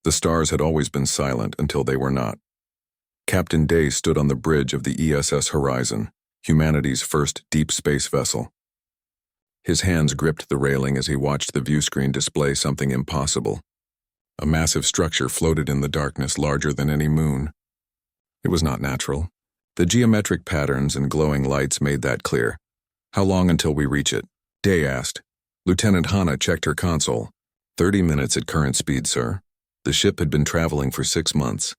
The stars had always been silent until they were not. Captain Day stood on the bridge of the ESS Horizon, humanity's first deep space vessel. His hands gripped the railing as he watched the viewscreen display something impossible. A massive structure floated in the darkness larger than any moon. It was not natural. The geometric patterns and glowing lights made that clear. How long until we reach it? Day asked. Lieutenant Hana checked her console. 30 minutes at current speed, sir. The ship had been traveling for 6 months.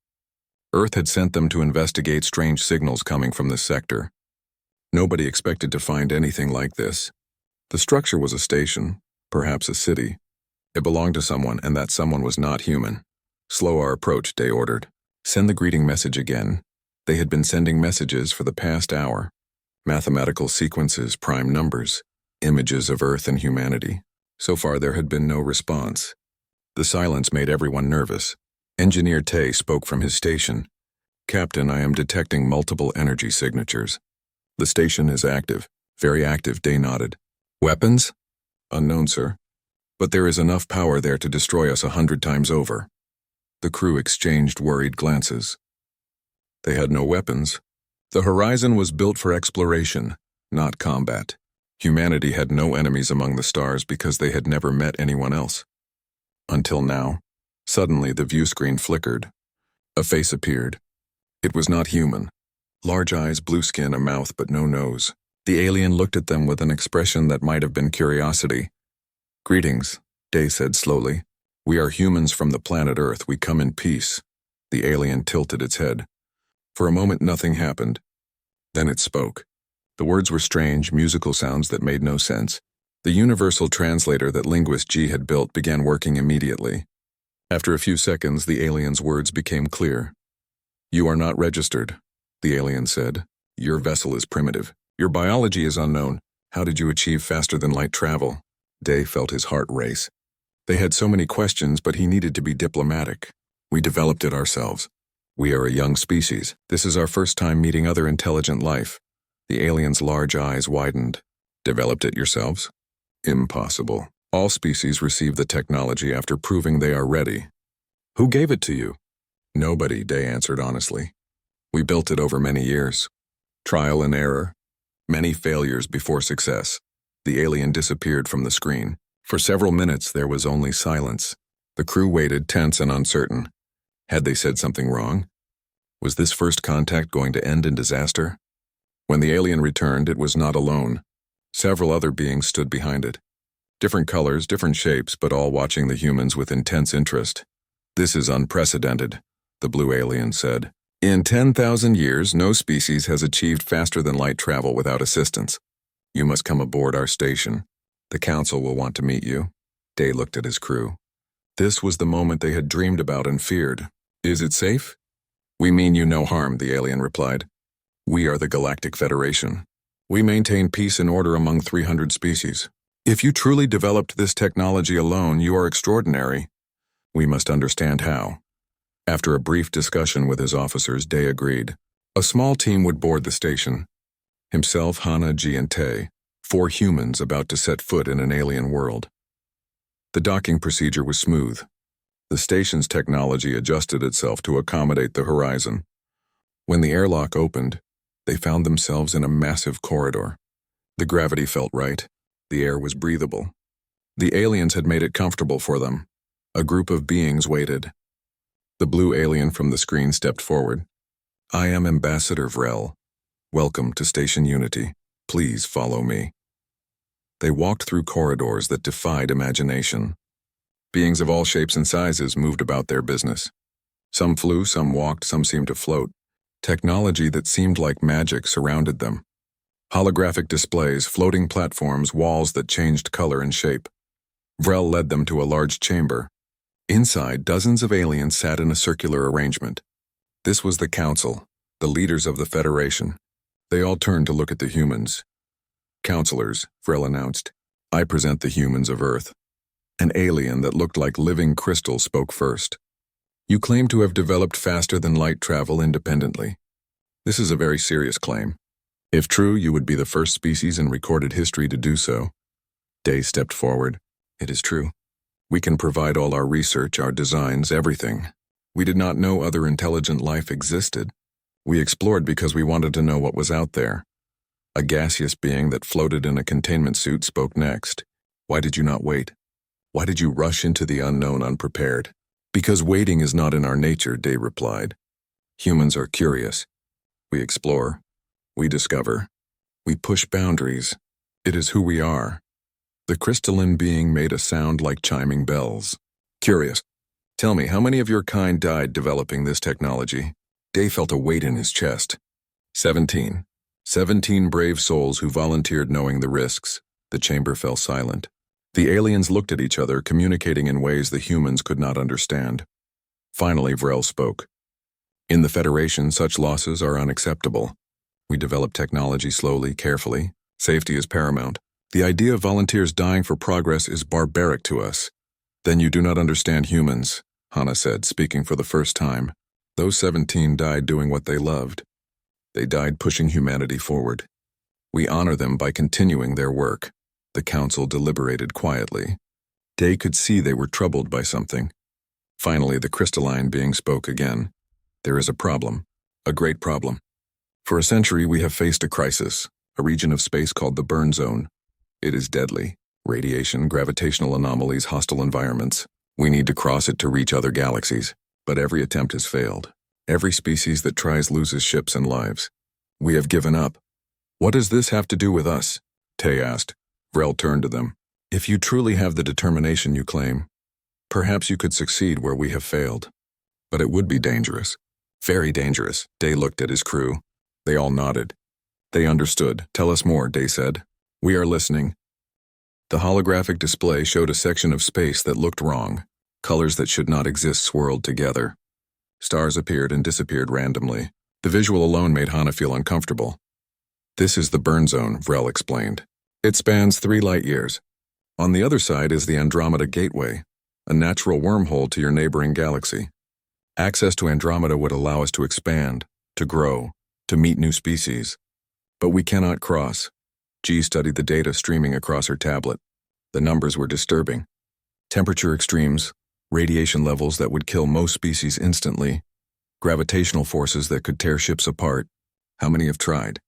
Earth had sent them to investigate strange signals coming from this sector. Nobody expected to find anything like this. The structure was a station, perhaps a city. It belonged to someone, and that someone was not human. Slow our approach, Day ordered. Send the greeting message again. They had been sending messages for the past hour. Mathematical sequences, prime numbers, images of Earth and humanity. So far there had been no response. The silence made everyone nervous. Engineer Tay spoke from his station. Captain, I am detecting multiple energy signatures. The station is active. Very active, Day nodded. Weapons? Unknown, sir. But there is enough power there to destroy us 100 times over. The crew exchanged worried glances. They had no weapons. The horizon was built for exploration, not combat. Humanity had no enemies among the stars because they had never met anyone else. Until now. Suddenly the viewscreen flickered. A face appeared. It was not human. Large eyes, blue skin, a mouth, but no nose. The alien looked at them with an expression that might have been curiosity. Greetings, Day said slowly. We are humans from the planet Earth. We come in peace. The alien tilted its head. For a moment nothing happened. Then it spoke. The words were strange, musical sounds that made no sense. The universal translator that linguist G had built began working immediately. After a few seconds, the alien's words became clear. You are not registered, the alien said. Your vessel is primitive. Your biology is unknown. How did you achieve faster-than-light travel? Day felt his heart race. They had so many questions, but he needed to be diplomatic. We developed it ourselves. We are a young species. This is our first time meeting other intelligent life. The alien's large eyes widened. Developed it yourselves? Impossible. All species receive the technology after proving they are ready. Who gave it to you? Nobody, Day answered honestly. We built it over many years. Trial and error. Many failures before success. The alien disappeared from the screen. For several minutes there was only silence. The crew waited, tense and uncertain. Had they said something wrong? Was this first contact going to end in disaster? When the alien returned, it was not alone. Several other beings stood behind it. Different colors, different shapes, but all watching the humans with intense interest. This is unprecedented, the blue alien said. In 10,000 years, no species has achieved faster-than-light travel without assistance. You must come aboard our station. The council will want to meet you. Day looked at his crew. This was the moment they had dreamed about and feared. Is it safe? We mean you no harm, the alien replied. We are the Galactic Federation. We maintain peace and order among 300 species. If you truly developed this technology alone, you are extraordinary. We must understand how. After a brief discussion with his officers, Day agreed. A small team would board the station. Himself, Hana, G, and Tay, 4 humans about to set foot in an alien world. The docking procedure was smooth. The station's technology adjusted itself to accommodate the horizon. When the airlock opened, they found themselves in a massive corridor. The gravity felt right. The air was breathable. The aliens had made it comfortable for them. A group of beings waited. The blue alien from the screen stepped forward. I am Ambassador Vrel. Welcome to Station Unity. Please follow me. They walked through corridors that defied imagination. Beings of all shapes and sizes moved about their business. Some flew, some walked, some seemed to float. Technology that seemed like magic surrounded them. Holographic displays, floating platforms, walls that changed color and shape. Vrel led them to a large chamber. Inside, dozens of aliens sat in a circular arrangement. This was the council, the leaders of the Federation. They all turned to look at the humans. Counselors, Vrel announced. I present the humans of Earth. An alien that looked like living crystal spoke first. You claim to have developed faster-than-light travel independently. This is a very serious claim. If true, you would be the first species in recorded history to do so. Day stepped forward. It is true. We can provide all our research, our designs, everything. We did not know other intelligent life existed. We explored because we wanted to know what was out there. A gaseous being that floated in a containment suit spoke next. Why did you not wait? Why did you rush into the unknown unprepared? Because waiting is not in our nature, Day replied. Humans are curious. We explore. We discover. We push boundaries. It is who we are. The crystalline being made a sound like chiming bells. Curious. Tell me, how many of your kind died developing this technology? Day felt a weight in his chest. 17. 17 brave souls who volunteered knowing the risks. The chamber fell silent. The aliens looked at each other, communicating in ways the humans could not understand. Finally, Vrel spoke. In the Federation, such losses are unacceptable. We develop technology slowly, carefully. Safety is paramount. The idea of volunteers dying for progress is barbaric to us. Then you do not understand humans, Hana said, speaking for the first time. Those 17 died doing what they loved. They died pushing humanity forward. We honor them by continuing their work. The council deliberated quietly. Day could see they were troubled by something. Finally, the crystalline being spoke again. There is a problem, a great problem. For a century, we have faced a crisis, a region of space called the burn zone. It is deadly. Radiation, gravitational anomalies, hostile environments. We need to cross it to reach other galaxies. But every attempt has failed. Every species that tries loses ships and lives. We have given up. What does this have to do with us? Tay asked. Vrel turned to them. If you truly have the determination you claim, perhaps you could succeed where we have failed. But it would be dangerous. Very dangerous. Day looked at his crew. They all nodded. They understood. Tell us more, Day said. We are listening. The holographic display showed a section of space that looked wrong. Colors that should not exist swirled together. Stars appeared and disappeared randomly. The visual alone made Hana feel uncomfortable. This is the burn zone, Vrel explained. It spans 3 light years. On the other side is the Andromeda Gateway, a natural wormhole to your neighboring galaxy. Access to Andromeda would allow us to expand, to grow, to meet new species. But we cannot cross. G studied the data streaming across her tablet. The numbers were disturbing. Temperature extremes, radiation levels that would kill most species instantly, gravitational forces that could tear ships apart. How many have tried?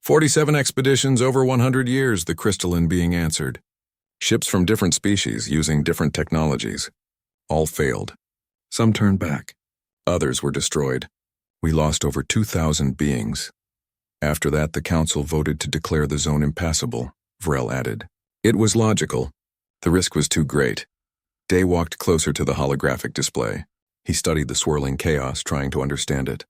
47 expeditions over 100 years, the crystalline being answered. Ships from different species using different technologies. All failed. Some turned back. Others were destroyed. We lost over 2,000 beings. After that, the council voted to declare the zone impassable, Vrel added. It was logical. The risk was too great. Day walked closer to the holographic display. He studied the swirling chaos, trying to understand it.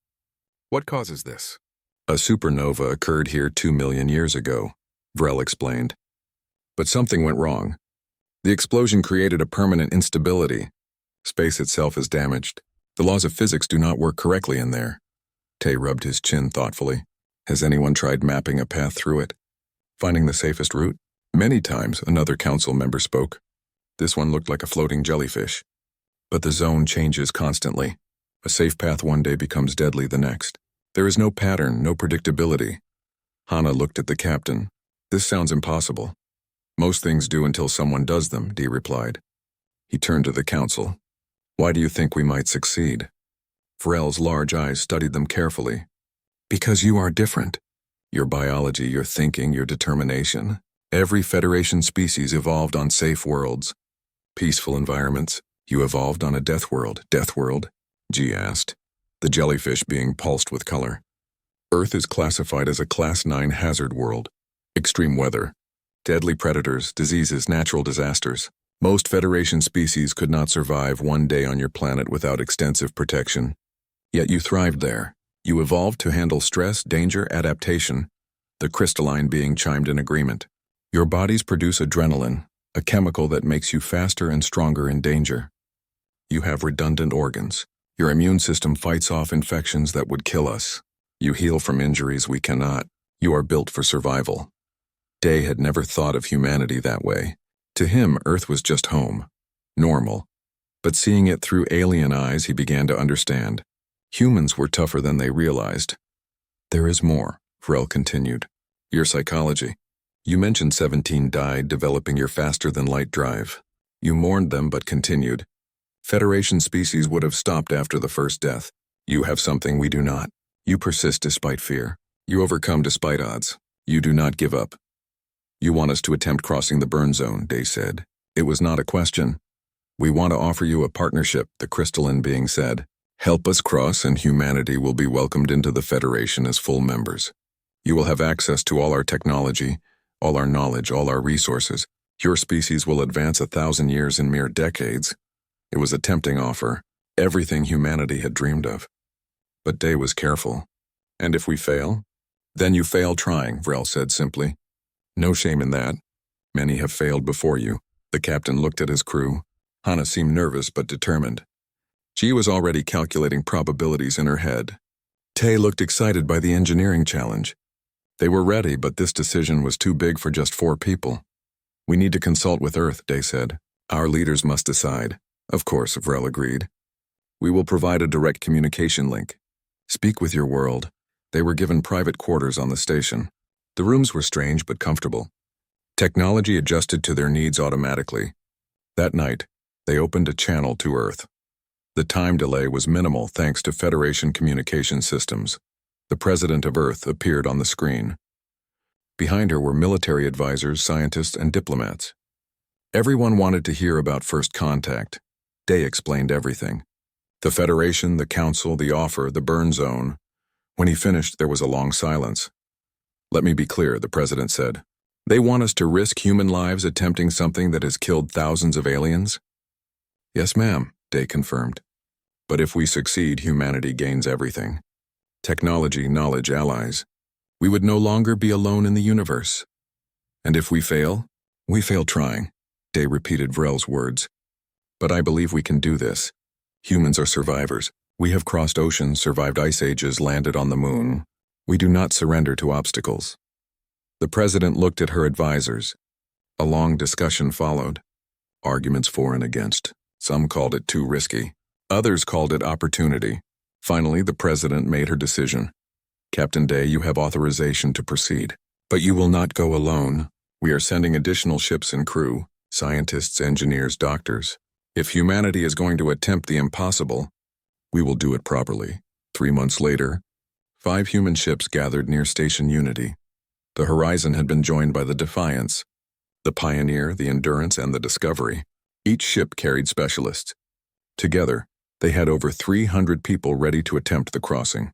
What causes this? A supernova occurred here 2 million years ago, Vrel explained. But something went wrong. The explosion created a permanent instability. Space itself is damaged. The laws of physics do not work correctly in there. Tay rubbed his chin thoughtfully. Has anyone tried mapping a path through it? Finding the safest route? Many times, another council member spoke. This one looked like a floating jellyfish. But the zone changes constantly. A safe path one day becomes deadly the next. There is no pattern, no predictability. Hana looked at the captain. This sounds impossible. Most things do until someone does them, Dee replied. He turned to the council. Why do you think we might succeed? Vrel's large eyes studied them carefully. Because you are different. Your biology, your thinking, your determination. Every Federation species evolved on safe worlds. Peaceful environments. You evolved on a death world. Death world? G asked. The jellyfish being pulsed with color. Earth is classified as a Class 9 hazard world. Extreme weather. Deadly predators, diseases, natural disasters. Most Federation species could not survive one day on your planet without extensive protection. Yet you thrived there. You evolved to handle stress, danger, adaptation. The crystalline being chimed in agreement. Your bodies produce adrenaline, a chemical that makes you faster and stronger in danger. You have redundant organs. Your immune system fights off infections that would kill us. You heal from injuries we cannot. You are built for survival. Day had never thought of humanity that way. To him, Earth was just home. Normal. But seeing it through alien eyes, he began to understand. Humans were tougher than they realized. There is more, Vrel continued. Your psychology. You mentioned 17 died developing your faster-than-light drive. You mourned them but continued. Federation species would have stopped after the first death. You have something we do not. You persist despite fear. You overcome despite odds. You do not give up. You want us to attempt crossing the burn zone, Day said. It was not a question. We want to offer you a partnership, the crystalline being said. Help us cross and humanity will be welcomed into the Federation as full members. You will have access to all our technology, all our knowledge, all our resources. Your species will advance 1,000 years in mere decades. It was a tempting offer, everything humanity had dreamed of. But Day was careful. And if we fail? Then you fail trying, Vrel said simply. No shame in that. Many have failed before you. The captain looked at his crew. Hana seemed nervous but determined. She was already calculating probabilities in her head. Tay looked excited by the engineering challenge. They were ready, but this decision was too big for just 4 people. We need to consult with Earth, Day said. Our leaders must decide. Of course, Vrel agreed. We will provide a direct communication link. Speak with your world. They were given private quarters on the station. The rooms were strange but comfortable. Technology adjusted to their needs automatically. That night, they opened a channel to Earth. The time delay was minimal thanks to Federation communication systems. The President of Earth appeared on the screen. Behind her were military advisors, scientists, and diplomats. Everyone wanted to hear about first contact. Day explained everything. The Federation, the Council, the offer, the burn zone. When he finished, there was a long silence. Let me be clear, the President said. They want us to risk human lives attempting something that has killed thousands of aliens? Yes, ma'am, Day confirmed. But if we succeed, humanity gains everything. Technology, knowledge, allies. We would no longer be alone in the universe. And if we fail? We fail trying, Day repeated Vrel's words. But I believe we can do this. Humans are survivors. We have crossed oceans, survived ice ages, landed on the moon. We do not surrender to obstacles. The President looked at her advisors. A long discussion followed. Arguments for and against. Some called it too risky. Others called it opportunity. Finally, the President made her decision. Captain Day, you have authorization to proceed. But you will not go alone. We are sending additional ships and crew, scientists, engineers, doctors. If humanity is going to attempt the impossible, we will do it properly. 3 months later, 5 human ships gathered near Station Unity. The Horizon had been joined by the Defiance, the Pioneer, the Endurance, and the Discovery. Each ship carried specialists. Together, they had over 300 people ready to attempt the crossing.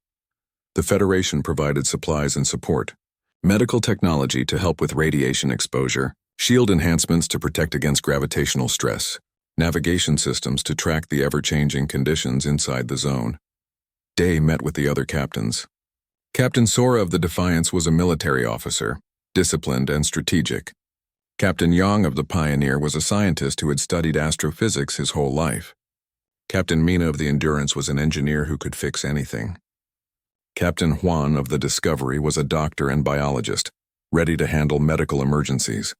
The Federation provided supplies and support, medical technology to help with radiation exposure, shield enhancements to protect against gravitational stress, navigation systems to track the ever-changing conditions inside the zone. Day met with the other captains. Captain Sora of the Defiance was a military officer, disciplined and strategic. Captain Yang of the Pioneer was a scientist who had studied astrophysics his whole life. Captain Mina of the Endurance was an engineer who could fix anything. Captain Juan of the Discovery was a doctor and biologist, ready to handle medical emergencies.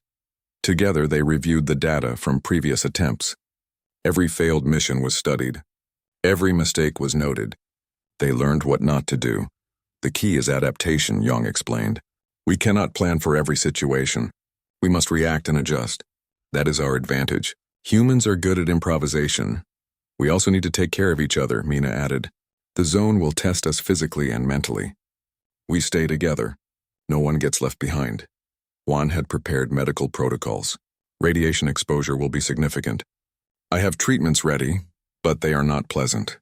Together they reviewed the data from previous attempts. Every failed mission was studied. Every mistake was noted. They learned what not to do. The key is adaptation, Yang explained. We cannot plan for every situation. We must react and adjust. That is our advantage. Humans are good at improvisation. We also need to take care of each other, Mina added. The zone will test us physically and mentally. We stay together. No one gets left behind. Juan had prepared medical protocols. Radiation exposure will be significant. I have treatments ready, but they are not pleasant.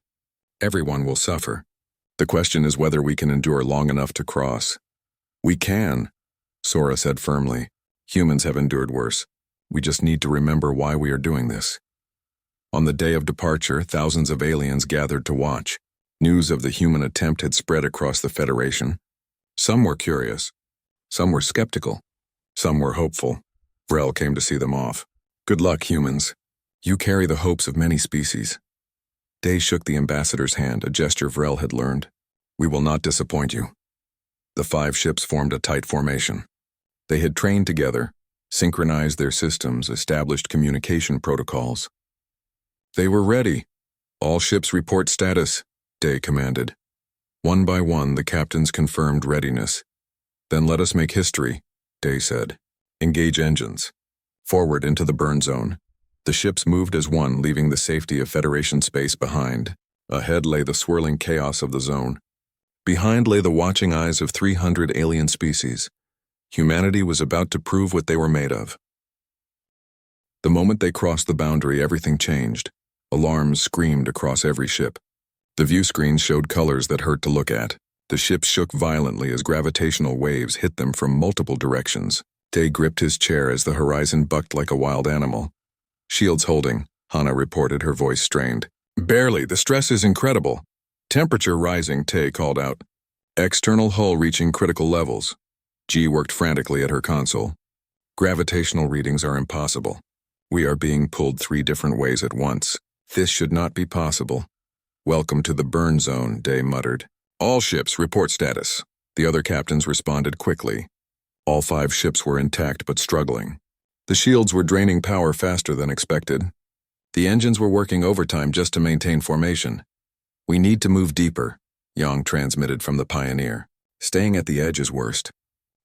Everyone will suffer. The question is whether we can endure long enough to cross. We can, Sora said firmly. Humans have endured worse. We just need to remember why we are doing this. On the day of departure, thousands of aliens gathered to watch. News of the human attempt had spread across the Federation. Some were curious. Some were skeptical. Some were hopeful. Vrel came to see them off. Good luck, humans. You carry the hopes of many species. Day shook the ambassador's hand, a gesture Vrel had learned. We will not disappoint you. The 5 ships formed a tight formation. They had trained together, synchronized their systems, established communication protocols. They were ready. All ships report status, Day commanded. One by one, the captains confirmed readiness. Then let us make history, Day said. Engage engines. Forward into the burn zone. The ships moved as one, leaving the safety of Federation space behind. Ahead lay the swirling chaos of the zone. Behind lay the watching eyes of 300 alien species. Humanity was about to prove what they were made of. The moment they crossed the boundary, everything changed. Alarms screamed across every ship. The view screens showed colors that hurt to look at. The ships shook violently as gravitational waves hit them from multiple directions. Day gripped his chair as the horizon bucked like a wild animal. "Shields holding," Hana reported, her voice strained. "Barely. The stress is incredible." "Temperature rising," Tay called out. "External hull reaching critical levels." G worked frantically at her console. "Gravitational readings are impossible. We are being pulled 3 different ways at once. This should not be possible." "Welcome to the burn zone," Day muttered. "All ships, report status." The other captains responded quickly. All 5 ships were intact but struggling. The shields were draining power faster than expected. The engines were working overtime just to maintain formation. "We need to move deeper," Yang transmitted from the Pioneer. "Staying at the edge is worst."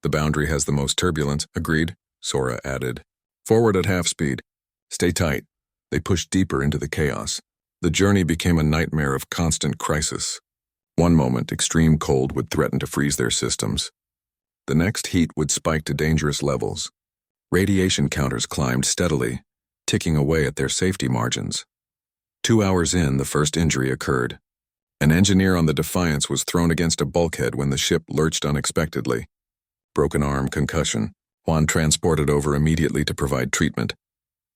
"The boundary has the most turbulence," agreed, Sora added. "Forward at half speed. Stay tight." They pushed deeper into the chaos. The journey became a nightmare of constant crisis. One moment, extreme cold would threaten to freeze their systems. The next, heat would spike to dangerous levels. Radiation counters climbed steadily, ticking away at their safety margins. 2 hours in, the first injury occurred. An engineer on the Defiance was thrown against a bulkhead when the ship lurched unexpectedly. Broken arm, concussion. Juan transported over immediately to provide treatment.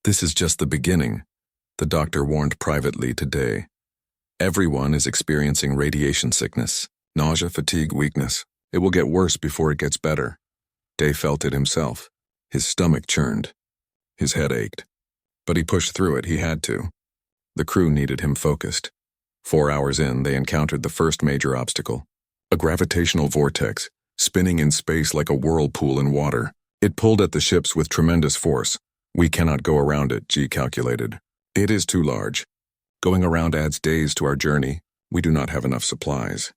"This is just the beginning," the doctor warned privately to Day. "Everyone is experiencing radiation sickness, nausea, fatigue, weakness. It will get worse before it gets better." Day felt it himself. His stomach churned. His head ached. But he pushed through it. He had to. The crew needed him focused. 4 hours in, they encountered the first major obstacle. A gravitational vortex, spinning in space like a whirlpool in water. It pulled at the ships with tremendous force. "We cannot go around it," G calculated. "It is too large. Going around adds days to our journey. We do not have enough supplies."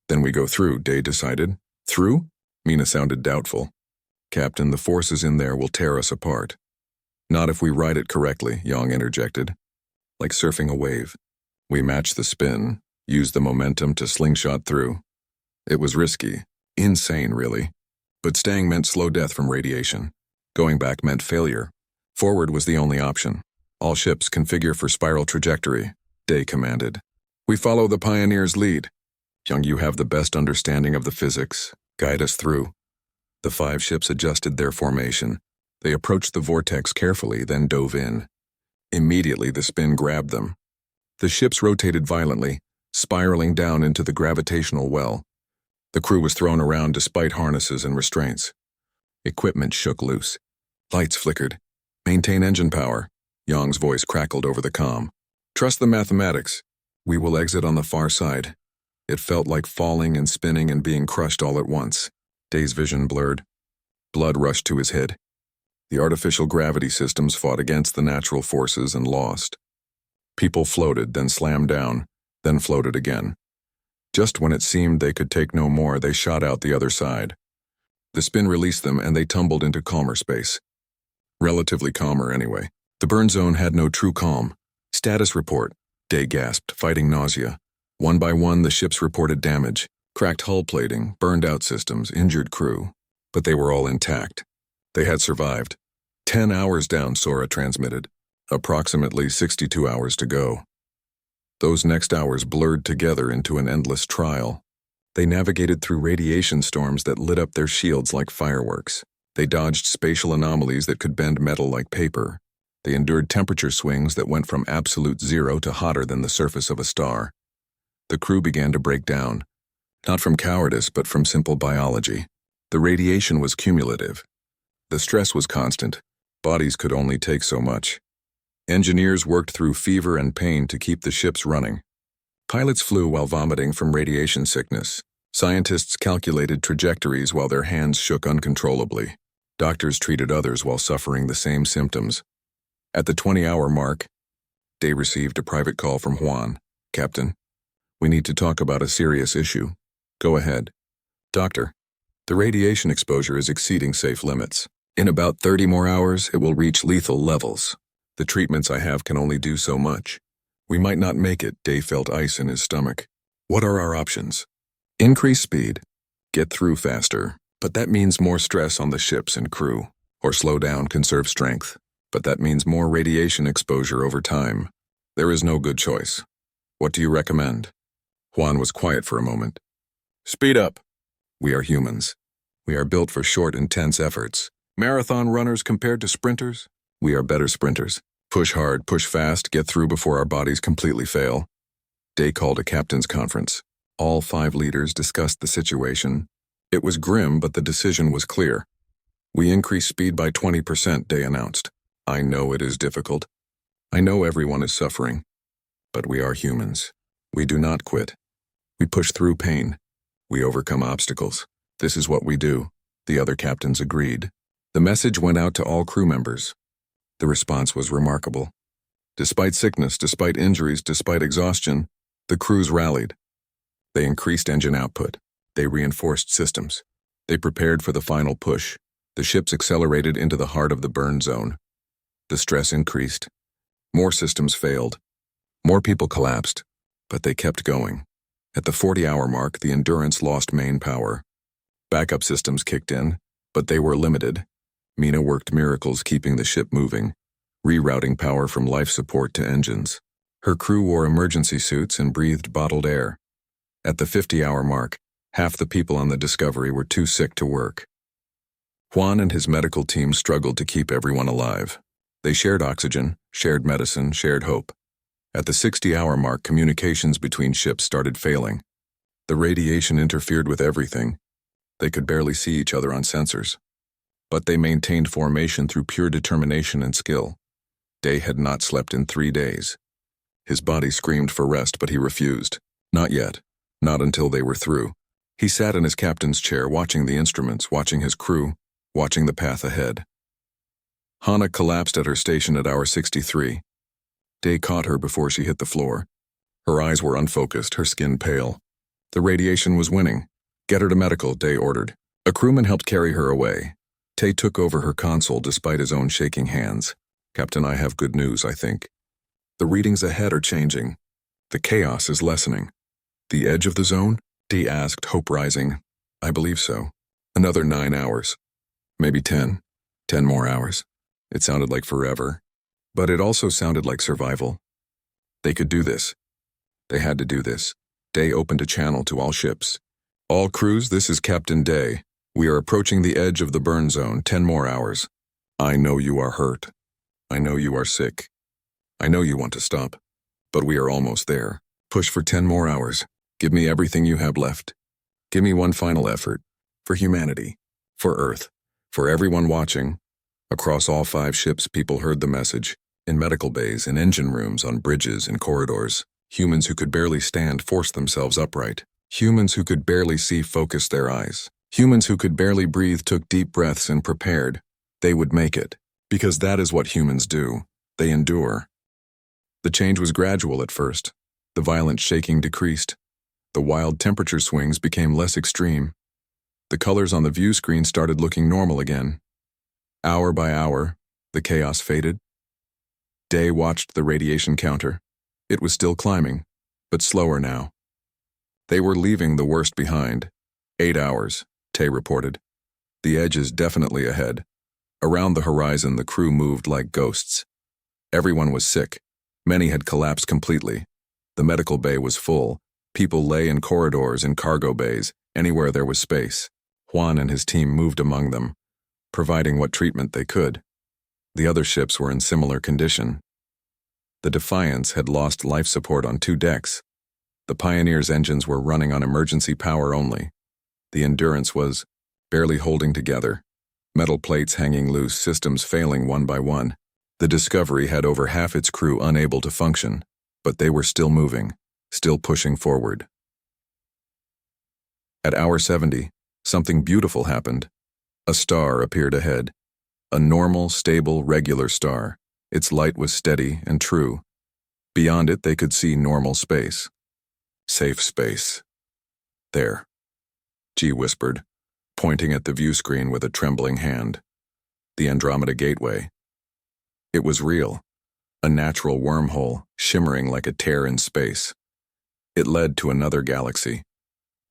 "Then we go through," Day decided. "Through?" Mina sounded doubtful. "Captain, the forces in there will tear us apart." "Not if we ride it correctly," Yang interjected. "Like surfing a wave. We match the spin, use the momentum to slingshot through." It was risky, insane really. But staying meant slow death from radiation. Going back meant failure. Forward was the only option. "All ships configure for spiral trajectory," Day commanded. "We follow the Pioneer's lead." "Young, you have the best understanding of the physics. Guide us through." The 5 ships adjusted their formation. They approached the vortex carefully, then dove in. Immediately, the spin grabbed them. The ships rotated violently, spiraling down into the gravitational well. The crew was thrown around despite harnesses and restraints. Equipment shook loose. Lights flickered. "Maintain engine power," Yang's voice crackled over the comm. "Trust the mathematics. We will exit on the far side." It felt like falling and spinning and being crushed all at once. Day's vision blurred. Blood rushed to his head. The artificial gravity systems fought against the natural forces and lost. People floated, then slammed down, then floated again. Just when it seemed they could take no more, they shot out the other side. The spin released them and they tumbled into calmer space. Relatively calmer, anyway. The burn zone had no true calm. "Status report," Day gasped, fighting nausea. One by one, the ships reported damage. Cracked hull plating, burned out systems, injured crew. But they were all intact. They had survived. 10 hours down, Sora transmitted. Approximately 62 hours to go. Those next hours blurred together into an endless trial. They navigated through radiation storms that lit up their shields like fireworks. They dodged spatial anomalies that could bend metal like paper. They endured temperature swings that went from absolute zero to hotter than the surface of a star. The crew began to break down. Not from cowardice, but from simple biology. The radiation was cumulative. The stress was constant. Bodies could only take so much. Engineers worked through fever and pain to keep the ships running. Pilots flew while vomiting from radiation sickness. Scientists calculated trajectories while their hands shook uncontrollably. Doctors treated others while suffering the same symptoms. At the 20-hour mark, Day received a private call from Juan. "Captain, we need to talk about a serious issue." "Go ahead." "Doctor, the radiation exposure is exceeding safe limits. In about 30 more hours, it will reach lethal levels. The treatments I have can only do so much. We might not make it. Day felt ice in his stomach. What are our options? Increase speed. Get through faster. But that means more stress on the ships and crew. Or slow down, conserve strength. But that means more radiation exposure over time. There is no good choice. What do you recommend? Juan was quiet for a moment. Speed up. We are humans. We are built for short, intense efforts. Marathon runners compared to sprinters? We are better sprinters. Push hard, push fast, get through before our bodies completely fail. Day called a captain's conference. All 5 leaders discussed the situation. It was grim, but the decision was clear. We increase speed by 20%, Day announced. I know it is difficult. I know everyone is suffering. But we are humans. We do not quit. We push through pain. We overcome obstacles. This is what we do. The other captains agreed. The message went out to all crew members. The response was remarkable. Despite sickness, despite injuries, despite exhaustion, the crews rallied. They increased engine output. They reinforced systems. They prepared for the final push. The ships accelerated into the heart of the burn zone. The stress increased. More systems failed. More people collapsed. But they kept going. At the 40-hour mark, the Endurance lost main power. Backup systems kicked in, but they were limited. Mina worked miracles keeping the ship moving, rerouting power from life support to engines. Her crew wore emergency suits and breathed bottled air. At the 50-hour mark, half the people on the Discovery were too sick to work. Juan and his medical team struggled to keep everyone alive. They shared oxygen, shared medicine, shared hope. At the 60-hour mark, communications between ships started failing. The radiation interfered with everything. They could barely see each other on sensors. But they maintained formation through pure determination and skill. Day had not slept in 3 days. His body screamed for rest, but he refused. Not yet. Not until they were through. He sat in his captain's chair, watching the instruments, watching his crew, watching the path ahead. Hannah collapsed at her station at hour 63. Day caught her before she hit the floor. Her eyes were unfocused, her skin pale. The radiation was winning. Get her to medical, Day ordered. A crewman helped carry her away. Tay took over her console despite his own shaking hands. Captain, I have good news, I think. The readings ahead are changing. The chaos is lessening. The edge of the zone? Dee asked, hope rising. I believe so. Another 9 hours. Maybe 10. 10 more hours. It sounded like forever. But it also sounded like survival. They could do this. They had to do this. Day opened a channel to all ships. All crews, this is Captain Day. We are approaching the edge of the burn zone, 10 more hours. I know you are hurt. I know you are sick. I know you want to stop. But we are almost there. Push for 10 more hours. Give me everything you have left. Give me one final effort. For humanity. For Earth. For everyone watching. Across all 5 ships, people heard the message. In medical bays, in engine rooms, on bridges, in corridors. Humans who could barely stand forced themselves upright. Humans who could barely see focused their eyes. Humans who could barely breathe took deep breaths and prepared. They would make it. Because that is what humans do. They endure. The change was gradual at first. The violent shaking decreased. The wild temperature swings became less extreme. The colors on the view screen started looking normal again. Hour by hour, the chaos faded. Day watched the radiation counter. It was still climbing, but slower now. They were leaving the worst behind. 8 hours, Tay reported. The edge is definitely ahead. Around the horizon, the crew moved like ghosts. Everyone was sick. Many had collapsed completely. The medical bay was full. People lay in corridors and cargo bays, anywhere there was space. Juan and his team moved among them, providing what treatment they could. The other ships were in similar condition. The Defiance had lost life support on 2 decks. The Pioneer's engines were running on emergency power only. The Endurance was barely holding together. Metal plates hanging loose, systems failing one by one. The Discovery had over half its crew unable to function, but they were still moving, still pushing forward. At hour 70, something beautiful happened. A star appeared ahead. A normal, stable, regular star. Its light was steady and true. Beyond it, they could see normal space. Safe space. There. G whispered, pointing at the view screen with a trembling hand. The Andromeda Gateway. It was real. a natural wormhole shimmering like a tear in space. It led to another galaxy,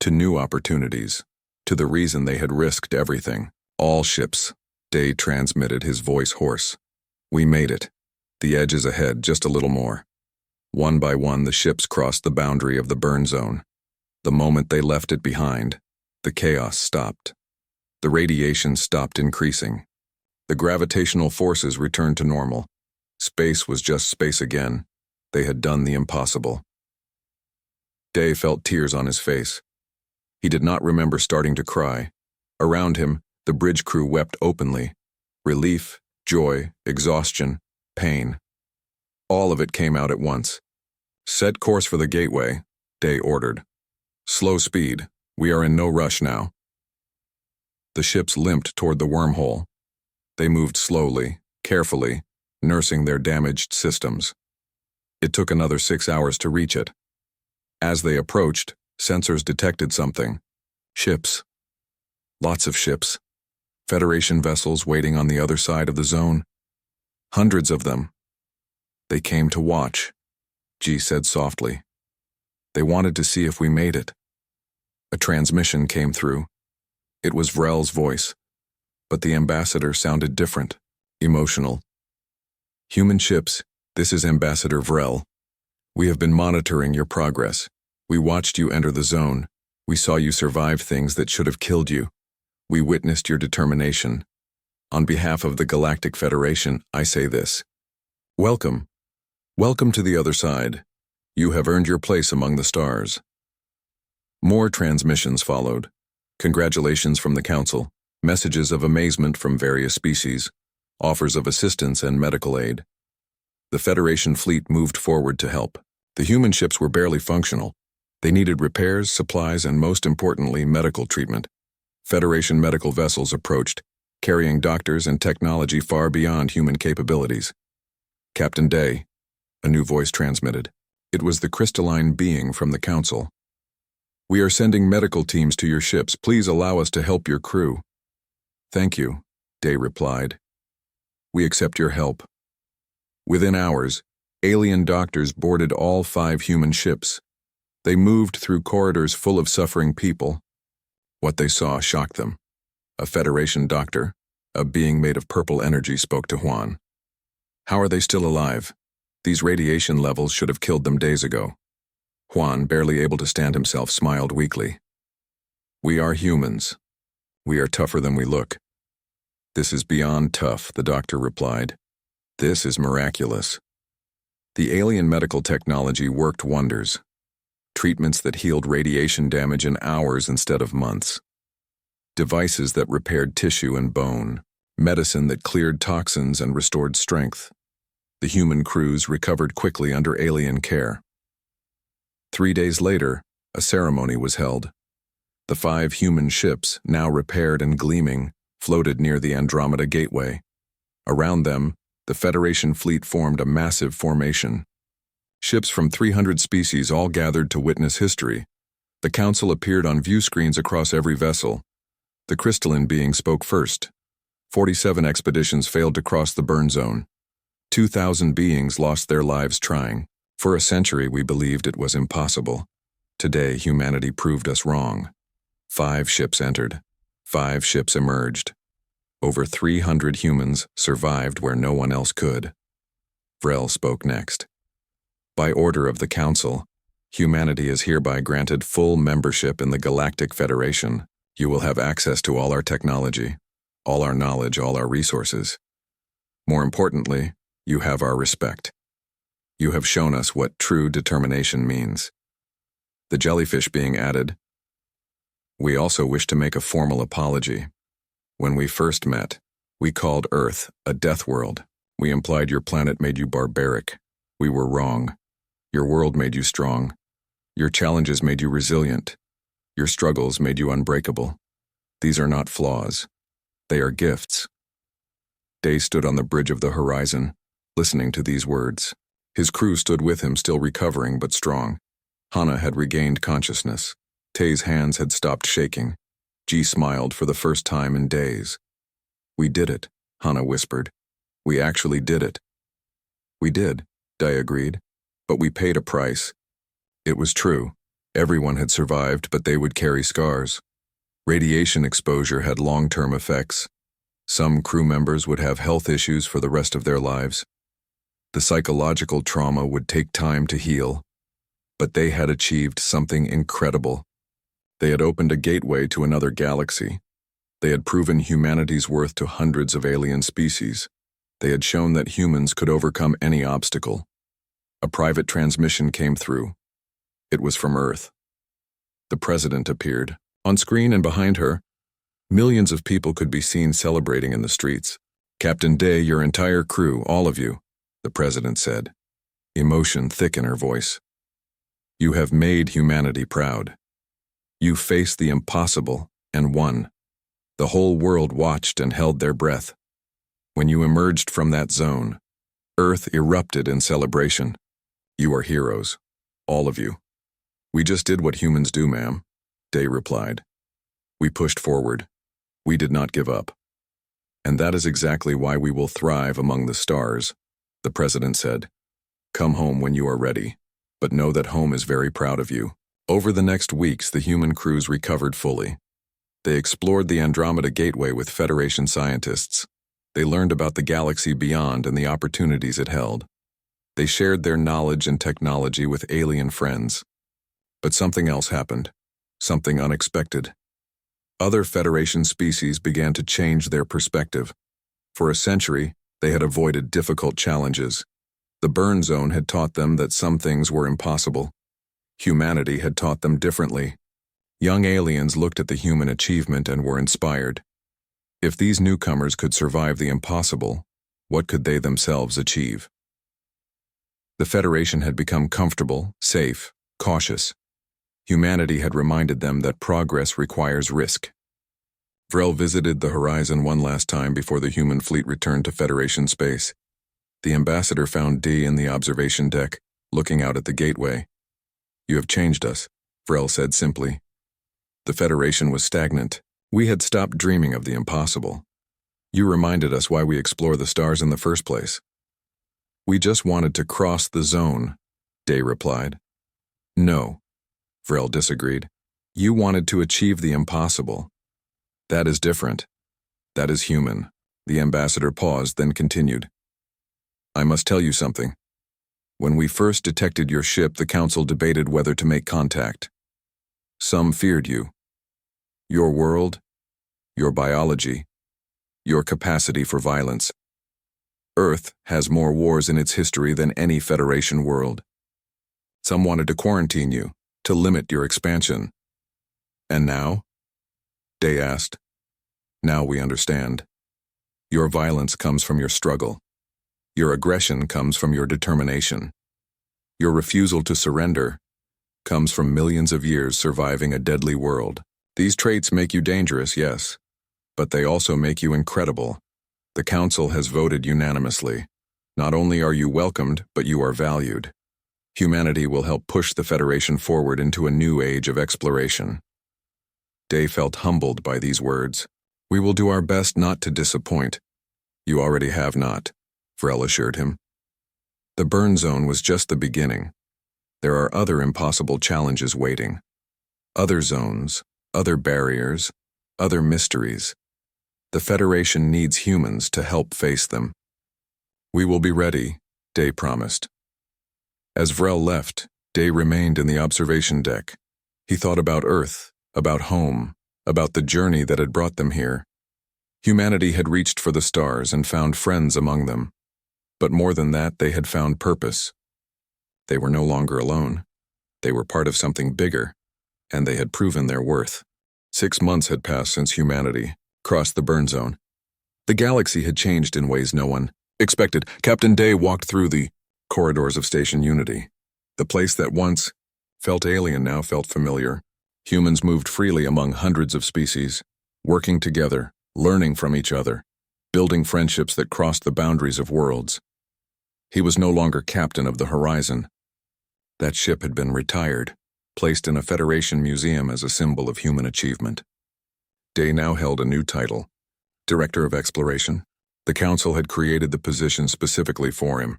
to new opportunities, to the reason they had risked everything. All ships, Day transmitted, his voice hoarse. We made it. The edge is ahead, just a little more. One by one, the ships crossed the boundary of the burn zone. The moment they left it behind, the chaos stopped. The radiation stopped increasing. The gravitational forces returned to normal. Space was just space again. They had done the impossible. Day felt tears on his face. He did not remember starting to cry. Around him, the bridge crew wept openly. Relief, joy, exhaustion, pain. All of it came out at once. Set course for the gateway, Day ordered. Slow speed. We are in no rush now. The ships limped toward the wormhole. They moved slowly, carefully, nursing their damaged systems. It took another 6 hours to reach it. As they approached, sensors detected something. Ships. Lots of ships. Federation vessels waiting on the other side of the zone. Hundreds of them. They came to watch, G said softly. They wanted to see if we made it. A transmission came through. It was Vrel's voice, but the ambassador sounded different, emotional. Human ships, this is Ambassador Vrel. We have been monitoring your progress. We watched you enter the zone. We saw you survive things that should have killed you. We witnessed your determination. On behalf of the Galactic Federation, I say this. Welcome. Welcome to the other side. You have earned your place among the stars. More transmissions followed. Congratulations from the Council, messages of amazement from various species, offers of assistance and medical aid. The Federation fleet moved forward to help. The human ships were barely functional. They needed repairs, supplies, and most importantly, medical treatment. Federation medical vessels approached, carrying doctors and technology far beyond human capabilities. Captain Day, a new voice transmitted. It was the crystalline being from the Council. We are sending medical teams to your ships. Please allow us to help your crew. Thank you, Day replied. We accept your help. Within hours, alien doctors boarded all 5 human ships. They moved through corridors full of suffering people. What they saw shocked them. A Federation doctor, a being made of purple energy, spoke to Juan. How are they still alive? These radiation levels should have killed them days ago. Juan, barely able to stand himself, smiled weakly. We are humans. We are tougher than we look. This is beyond tough, the doctor replied. This is miraculous. The alien medical technology worked wonders. Treatments that healed radiation damage in hours instead of months. Devices that repaired tissue and bone. Medicine that cleared toxins and restored strength. The human crews recovered quickly under alien care. 3 days later, a ceremony was held. The 5 human ships, now repaired and gleaming, floated near the Andromeda Gateway. Around them, the Federation fleet formed a massive formation. Ships from 300 species all gathered to witness history. The Council appeared on view screens across every vessel. The crystalline being spoke first. 47 expeditions failed to cross the burn zone. 2,000 beings lost their lives trying. For a century, we believed it was impossible. Today, humanity proved us wrong. 5 ships entered. 5 ships emerged. Over 300 humans survived where no one else could. Vrel spoke next. By order of the Council, humanity is hereby granted full membership in the Galactic Federation. You will have access to all our technology, all our knowledge, all our resources. More importantly, you have our respect. You have shown us what true determination means. The jellyfish being added. We also wish to make a formal apology. When we first met, we called Earth a death world. We implied your planet made you barbaric. We were wrong. Your world made you strong. Your challenges made you resilient. Your struggles made you unbreakable. These are not flaws. They are gifts. Day stood on the bridge of the horizon, listening to these words. His crew stood with him, still recovering but strong. Hana had regained consciousness. Tay's hands had stopped shaking. G smiled for the first time in days. We did it, Hana whispered. We actually did it. We did, Day agreed. But we paid a price. It was true. Everyone had survived, but they would carry scars. Radiation exposure had long-term effects. Some crew members would have health issues for the rest of their lives. The psychological trauma would take time to heal. But they had achieved something incredible. They had opened a gateway to another galaxy. They had proven humanity's worth to hundreds of alien species. They had shown that humans could overcome any obstacle. A private transmission came through. It was from Earth. The president appeared. On screen and behind her, millions of people could be seen celebrating in the streets. "Captain Day, your entire crew, all of you," the president said, emotion thick in her voice. "You have made humanity proud. You faced the impossible and won." The whole world watched and held their breath. When you emerged from that zone, Earth erupted in celebration. "You are heroes, all of you." "We just did what humans do, ma'am," Day replied. "We pushed forward. We did not give up. And that is exactly why we will thrive among the stars," the president said. "Come home when you are ready, but know that home is very proud of you." Over the next weeks, the human crews recovered fully. They explored the Andromeda Gateway with Federation scientists. They learned about the galaxy beyond and the opportunities it held. They shared their knowledge and technology with alien friends. But something else happened, something unexpected. Other Federation species began to change their perspective. For a century, they had avoided difficult challenges. The burn zone had taught them that some things were impossible. Humanity had taught them differently. Young aliens looked at the human achievement and were inspired. If these newcomers could survive the impossible, what could they themselves achieve? The Federation had become comfortable, safe, cautious. Humanity had reminded them that progress requires risk. Vrel visited the horizon one last time before the human fleet returned to Federation space. The ambassador found Dee in the observation deck, looking out at the gateway. "You have changed us," Vrel said simply. The Federation was stagnant. We had stopped dreaming of the impossible. You reminded us why we explore the stars in the first place. "We just wanted to cross the zone," Day replied. "No," Vrel disagreed. "You wanted to achieve the impossible. That is different. That is human." The ambassador paused, then continued. "I must tell you something. When we first detected your ship, the Council debated whether to make contact. Some feared you. Your world, your biology, your capacity for violence. Earth has more wars in its history than any Federation world. Some wanted to quarantine you, to limit your expansion. And now?" Day asked. "Now we understand. Your violence comes from your struggle. Your aggression comes from your determination. Your refusal to surrender comes from millions of years surviving a deadly world. These traits make you dangerous, yes, but they also make you incredible. The Council has voted unanimously. Not only are you welcomed, but you are valued. Humanity will help push the Federation forward into a new age of exploration." Day felt humbled by these words. "We will do our best not to disappoint." "You already have not," Vrel assured him. The burn zone was just the beginning. There are other impossible challenges waiting. Other zones, other barriers, other mysteries. The Federation needs humans to help face them. "We will be ready," Day promised. As Vrel left, Day remained in the observation deck. He thought about Earth, about home, about the journey that had brought them here. Humanity had reached for the stars and found friends among them. But more than that, they had found purpose. They were no longer alone. They were part of something bigger, and they had proven their worth. 6 months had passed since humanity crossed the burn zone. The galaxy had changed in ways no one expected. Captain Day walked through the corridors of Station Unity. The place that once felt alien now felt familiar. Humans moved freely among hundreds of species, working together, learning from each other, building friendships that crossed the boundaries of worlds. He was no longer captain of the horizon. That ship had been retired, placed in a Federation museum as a symbol of human achievement. Day now held a new title, Director of Exploration. The Council had created the position specifically for him.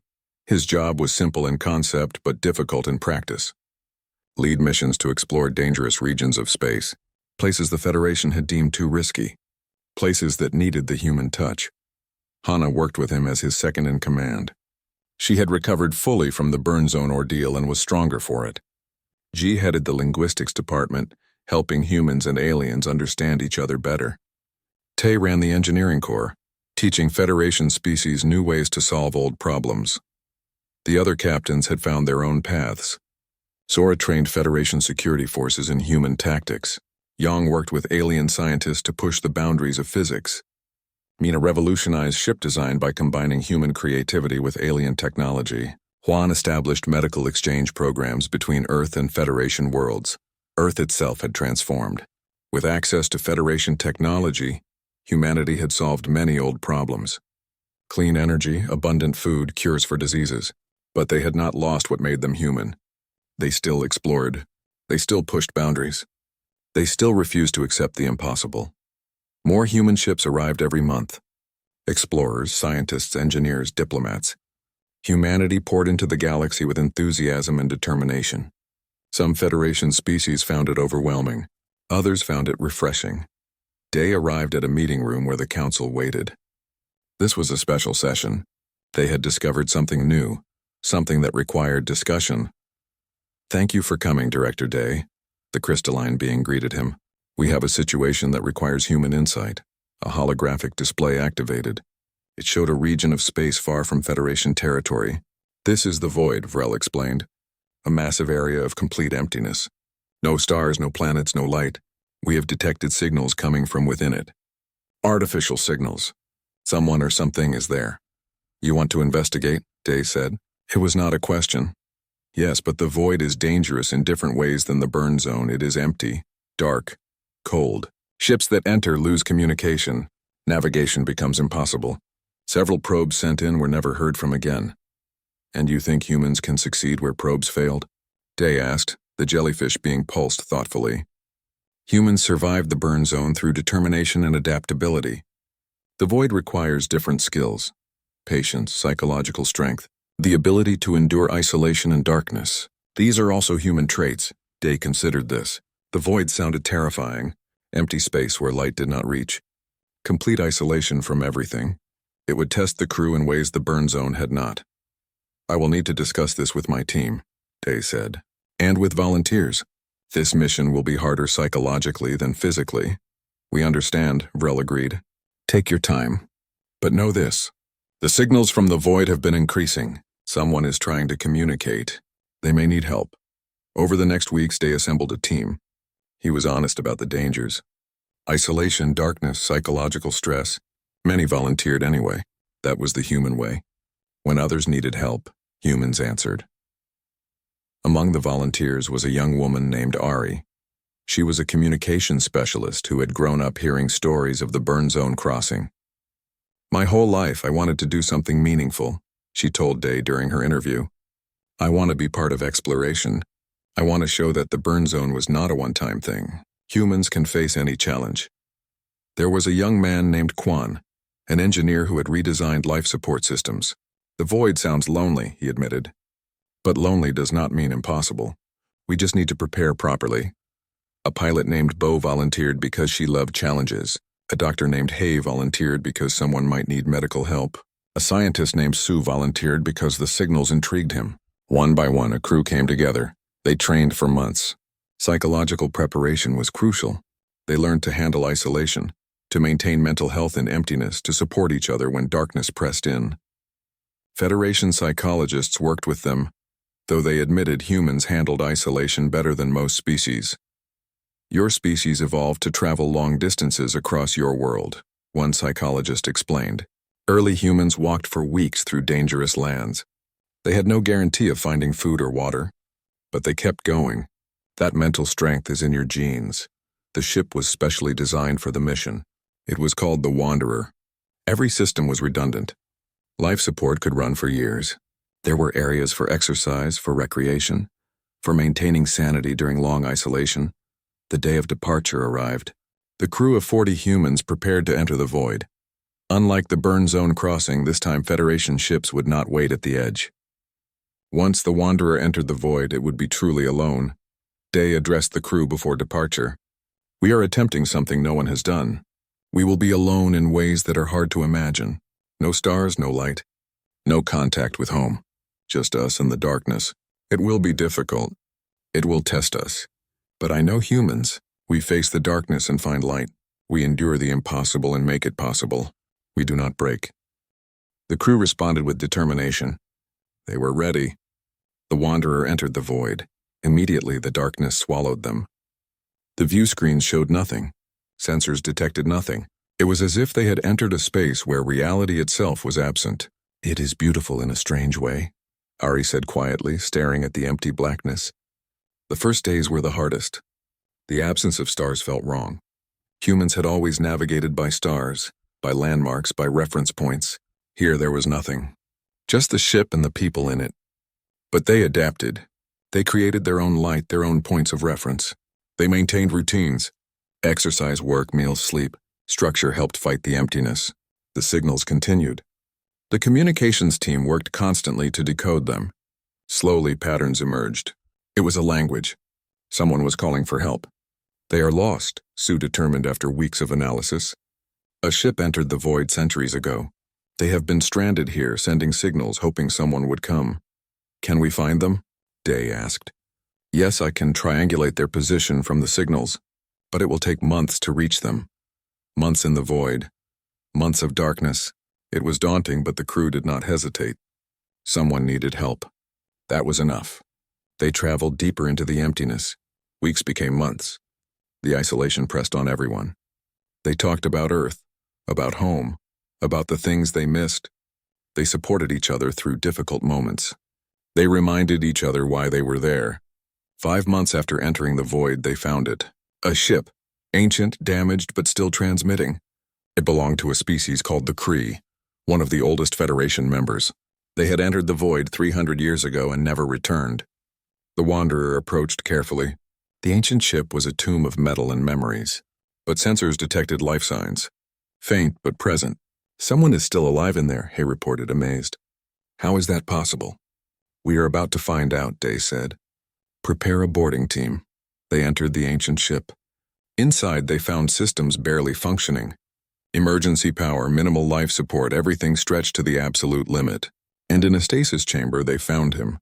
His job was simple in concept but difficult in practice. Lead missions to explore dangerous regions of space, places the Federation had deemed too risky, places that needed the human touch. Hana worked with him as his second-in-command. She had recovered fully from the burn zone ordeal and was stronger for it. Ji headed the linguistics department, helping humans and aliens understand each other better. Tae ran the engineering corps, teaching Federation species new ways to solve old problems. The other captains had found their own paths. Sora trained Federation security forces in human tactics. Yang worked with alien scientists to push the boundaries of physics. Mina revolutionized ship design by combining human creativity with alien technology. Juan established medical exchange programs between Earth and Federation worlds. Earth itself had transformed. With access to Federation technology, humanity had solved many old problems. Clean energy, abundant food, cures for diseases. But they had not lost what made them human. They still explored. They still pushed boundaries. They still refused to accept the impossible. More human ships arrived every month. Explorers, scientists, engineers, diplomats. Humanity poured into the galaxy with enthusiasm and determination. Some Federation species found it overwhelming. Others found it refreshing. Day arrived at a meeting room where the council waited. This was a special session. They had discovered something new, something that required discussion. "Thank you for coming, Director Day," the crystalline being greeted him. "We have a situation that requires human insight." A holographic display activated. It showed a region of space far from Federation territory. "This is the void," Vrel explained. "A massive area of complete emptiness. No stars, no planets, no light. We have detected signals coming from within it. Artificial signals. Someone or something is there." "You want to investigate?" Day said. It was not a question. "Yes, but the void is dangerous in different ways than the burn zone. It is empty, dark, cold. Ships that enter lose communication. Navigation becomes impossible. Several probes sent in were never heard from again." "And you think humans can succeed where probes failed?" Day asked, the jellyfish being pulsed thoughtfully. "Humans survived the burn zone through determination and adaptability. The void requires different skills: patience, psychological strength, the ability to endure isolation and darkness. These are also human traits." Day considered this. The void sounded terrifying. Empty space where light did not reach. Complete isolation from everything. It would test the crew in ways the burn zone had not. "I will need to discuss this with my team," Day said. "And with volunteers. This mission will be harder psychologically than physically." "We understand," Vrel agreed. "Take your time. But know this. The signals from the void have been increasing. Someone is trying to communicate. They may need help." Over the next weeks, Day assembled a team. He was honest about the dangers. Isolation, darkness, psychological stress. Many volunteered anyway. That was the human way. When others needed help, humans answered. Among the volunteers was a young woman named Ari. She was a communication specialist who had grown up hearing stories of the burn zone crossing. "My whole life I wanted to do something meaningful," she told Day during her interview. "I want to be part of exploration. I want to show that the burn zone was not a one-time thing. Humans can face any challenge." There was a young man named Quan, an engineer who had redesigned life support systems. "The void sounds lonely," he admitted. "But lonely does not mean impossible. We just need to prepare properly." A pilot named Bo volunteered because she loved challenges. A doctor named Hay volunteered because someone might need medical help. A scientist named Sue volunteered because the signals intrigued him. One by one, a crew came together. They trained for months. Psychological preparation was crucial. They learned to handle isolation, to maintain mental health in emptiness, to support each other when darkness pressed in. Federation psychologists worked with them, though they admitted humans handled isolation better than most species. "Your species evolved to travel long distances across your world," one psychologist explained. "Early humans walked for weeks through dangerous lands. They had no guarantee of finding food or water, but they kept going. That mental strength is in your genes." The ship was specially designed for the mission. It was called the Wanderer. Every system was redundant. Life support could run for years. There were areas for exercise, for recreation, for maintaining sanity during long isolation. The day of departure arrived. The crew of 40 humans prepared to enter the void. Unlike the burn zone crossing, this time Federation ships would not wait at the edge. Once the Wanderer entered the void, it would be truly alone. Day addressed the crew before departure. We are attempting something no one has done. We will be alone in ways that are hard to imagine. No stars, no light. No contact with home. Just us and the darkness. It will be difficult. It will test us. But I know humans. We face the darkness and find light. We endure the impossible and make it possible. We do not break. The crew responded with determination. They were ready. The Wanderer entered the void. Immediately, the darkness swallowed them. The view screens showed nothing. Sensors detected nothing. It was as if they had entered a space where reality itself was absent. "It is beautiful in a strange way," Ari said quietly, staring at the empty blackness. The first days were the hardest. The absence of stars felt wrong. Humans had always navigated by stars, by landmarks, by reference points. Here there was nothing. Just the ship and the people in it. But they adapted. They created their own light, their own points of reference. They maintained routines. Exercise, work, meals, sleep. Structure helped fight the emptiness. The signals continued. The communications team worked constantly to decode them. Slowly, patterns emerged. It was a language. Someone was calling for help. "They are lost," Sue determined after weeks of analysis. "A ship entered the void centuries ago. They have been stranded here, sending signals, hoping someone would come." "Can we find them?" Day asked. "Yes, I can triangulate their position from the signals, but it will take months to reach them. Months in the void. Months of darkness." It was daunting, but the crew did not hesitate. Someone needed help. That was enough. They traveled deeper into the emptiness. Weeks became months. The isolation pressed on everyone. They talked about Earth, about home, about the things they missed. They supported each other through difficult moments. They reminded each other why they were there. 5 months after entering the void, they found it. A ship, ancient, damaged, but still transmitting. It belonged to a species called the Kree, one of the oldest Federation members. They had entered the void 300 years ago and never returned. The Wanderer approached carefully. The ancient ship was a tomb of metal and memories, but sensors detected life signs. Faint but present. "Someone is still alive in there," he reported, amazed. "How is that possible?" "We are about to find out," Day said. "Prepare a boarding team." They entered the ancient ship. Inside, they found systems barely functioning. Emergency power, minimal life support, everything stretched to the absolute limit. And in a stasis chamber, they found him.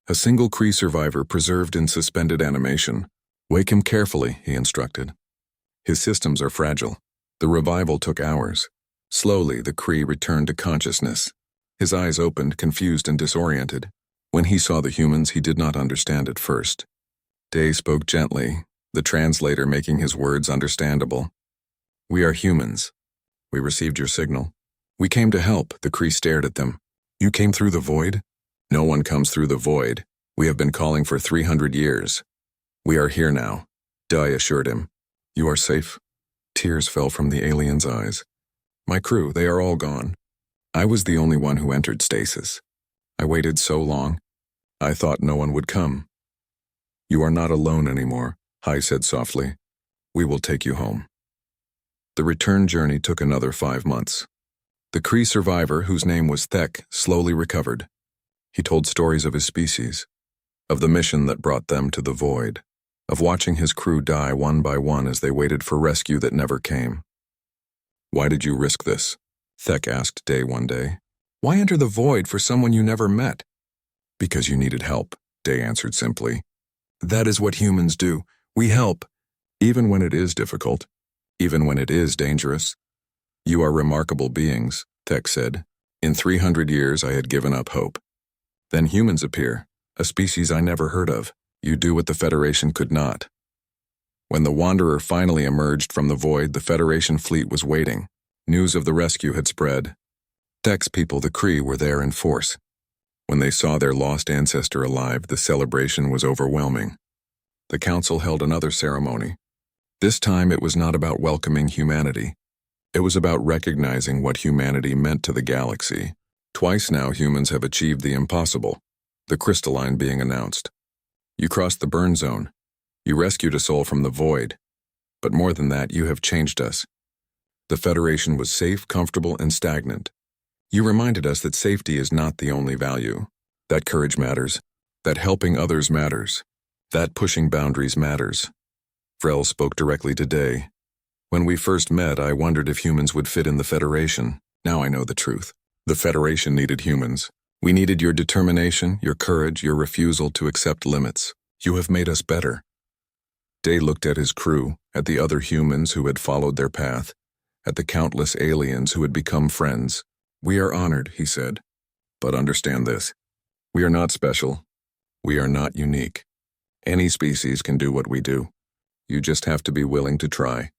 A single Kree survivor preserved in suspended animation. "Wake him carefully," he instructed. "His systems are fragile." The revival took hours. Slowly, the Kree returned to consciousness. His eyes opened, confused and disoriented. When he saw the humans, he did not understand at first. Day spoke gently, the translator making his words understandable. "We are humans. We received your signal. We came to help." The Kree stared at them. "You came through the void?" "No one comes through the void. We have been calling for 300 years. We are here now," Dai assured him. "You are safe?" Tears fell from the alien's eyes. "My crew, they are all gone. I was the only one who entered stasis. I waited so long. I thought no one would come." "You are not alone anymore," Hai said softly. "We will take you home." The return journey took another 5 months. The Kree survivor, whose name was Thek, slowly recovered. He told stories of his species, of the mission that brought them to the void, of watching his crew die one by one as they waited for rescue that never came. "Why did you risk this?" Thek asked Day one day. "Why enter the void for someone you never met?" "Because you needed help," Day answered simply. "That is what humans do. We help, even when it is difficult, even when it is dangerous." "You are remarkable beings," Thek said. "In 300 years I had given up hope. Then humans appear, a species I never heard of. You do what the Federation could not." When the Wanderer finally emerged from the void, the Federation fleet was waiting. News of the rescue had spread. Thek's people, the Kree, were there in force. When they saw their lost ancestor alive, the celebration was overwhelming. The council held another ceremony. This time it was not about welcoming humanity. It was about recognizing what humanity meant to the galaxy. Twice now humans have achieved the impossible, the crystalline being announced. You crossed the burn zone. You rescued a soul from the void. But more than that, you have changed us. The Federation was safe, comfortable, and stagnant. You reminded us that safety is not the only value. That courage matters. That helping others matters. That pushing boundaries matters. Frel spoke directly to Day. When we first met, I wondered if humans would fit in the Federation. Now I know the truth. The Federation needed humans. We needed your determination, your courage, your refusal to accept limits. You have made us better. Day looked at his crew, at the other humans who had followed their path, at the countless aliens who had become friends. We are honored, he said. But understand this. We are not special. We are not unique. Any species can do what we do. You just have to be willing to try.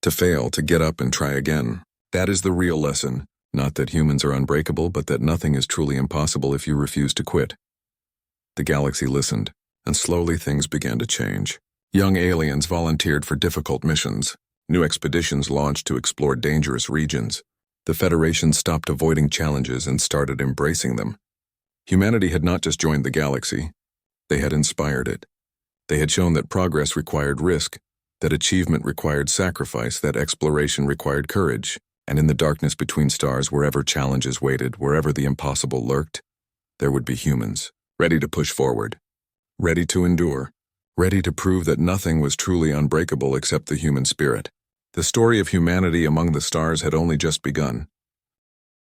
To fail, to get up and try again. That is the real lesson. Not that humans are unbreakable, but that nothing is truly impossible if you refuse to quit. The galaxy listened, and slowly things began to change. Young aliens volunteered for difficult missions. New expeditions launched to explore dangerous regions. The Federation stopped avoiding challenges and started embracing them. Humanity had not just joined the galaxy. They had inspired it. They had shown that progress required risk, that achievement required sacrifice, that exploration required courage. And in the darkness between stars, wherever challenges waited, wherever the impossible lurked, there would be humans, ready to push forward, ready to endure, ready to prove that nothing was truly unbreakable except the human spirit. The story of humanity among the stars had only just begun.